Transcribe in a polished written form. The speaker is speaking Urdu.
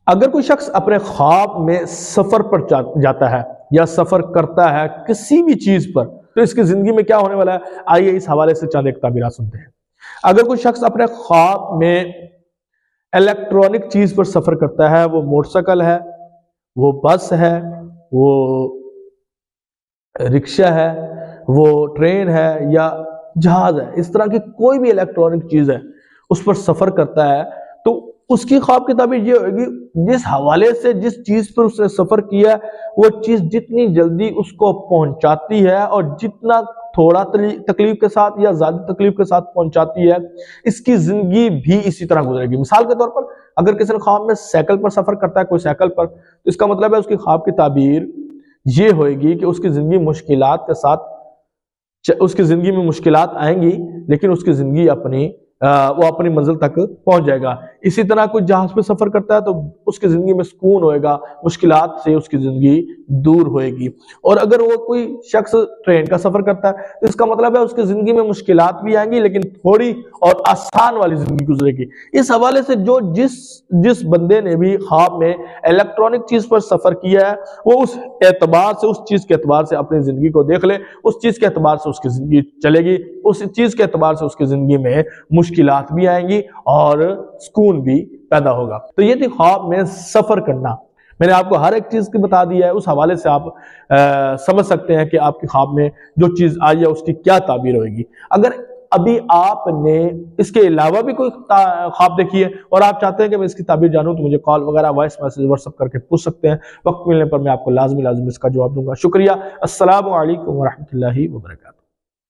اگر کوئی شخص اپنے خواب میں سفر پر جاتا ہے یا سفر کرتا ہے کسی بھی چیز پر تو اس کی زندگی میں کیا ہونے والا ہے؟ آئیے اس حوالے سے چند ایک تعبیرات سنتے ہیں۔ اگر کوئی شخص اپنے خواب میں الیکٹرانک چیز پر سفر کرتا ہے، وہ موٹر سائیکل ہے، وہ بس ہے، وہ رکشہ ہے، وہ ٹرین ہے یا جہاز ہے، اس طرح کی کوئی بھی الیکٹرانک چیز ہے، اس پر سفر کرتا ہے تو اس کی خواب کی تعبیر یہ ہوگی جس حوالے سے جس چیز پر اس نے سفر کیا وہ چیز جتنی جلدی اس کو پہنچاتی ہے اور جتنا تھوڑا تکلیف کے ساتھ یا زیادہ تکلیف کے ساتھ پہنچاتی ہے، اس کی زندگی بھی اسی طرح گزرے گی۔ مثال کے طور پر اگر کسی نے خواب میں سائیکل پر سفر کرتا ہے، کوئی سائیکل پر، تو اس کا مطلب ہے اس کی خواب کی تعبیر یہ ہوئے گی کہ اس کی زندگی مشکلات کے ساتھ، اس کی زندگی میں مشکلات آئیں گی لیکن اس کی زندگی وہ اپنی منزل تک پہنچ جائے گا۔ اسی طرح کوئی جہاز پہ سفر کرتا ہے تو اس کی زندگی میں سکون ہوئے گا، مشکلات سے اس کی زندگی دور ہوئے گی۔ اور اگر وہ کوئی شخص ٹرین کا سفر کرتا ہے تو اس کا مطلب ہے اس کی زندگی میں مشکلات بھی آئیں گی لیکن تھوڑی اور آسان والی زندگی گزرے گی۔ اس حوالے سے جس بندے نے بھی خواب میں الیکٹرانک چیز پر سفر کیا ہے وہ اس اعتبار سے، اس چیز کے اعتبار سے اپنی زندگی کو دیکھ لے، اس چیز کے اعتبار سے اس کی زندگی چلے گی، اس چیز کے اعتبار سے اس کی زندگی میں مشکلات بھی آئیں گی اور سکون بھی پیدا ہوگا۔ تو یہ تھی خواب میں سفر کرنا۔ میں نے آپ کو ہر ایک چیز کی بتا دیا ہے، اس حوالے سے آپ سمجھ سکتے ہیں کہ آپ کی خواب میں جو چیز آئی ہے اس کی کیا تعبیر ہوئے گی۔ اگر ابھی آپ نے اس کے علاوہ بھی کوئی خواب دیکھی ہے اور آپ چاہتے ہیں کہ میں اس کی تعبیر جانوں تو مجھے کال وغیرہ وائس میسج واٹس ایپ کر کے پوچھ سکتے ہیں، وقت ملنے پر میں آپ کو لازمی اس کا جواب دوں گا۔ شکریہ۔ السلام علیکم ورحمۃ اللہ وبرکاتہ۔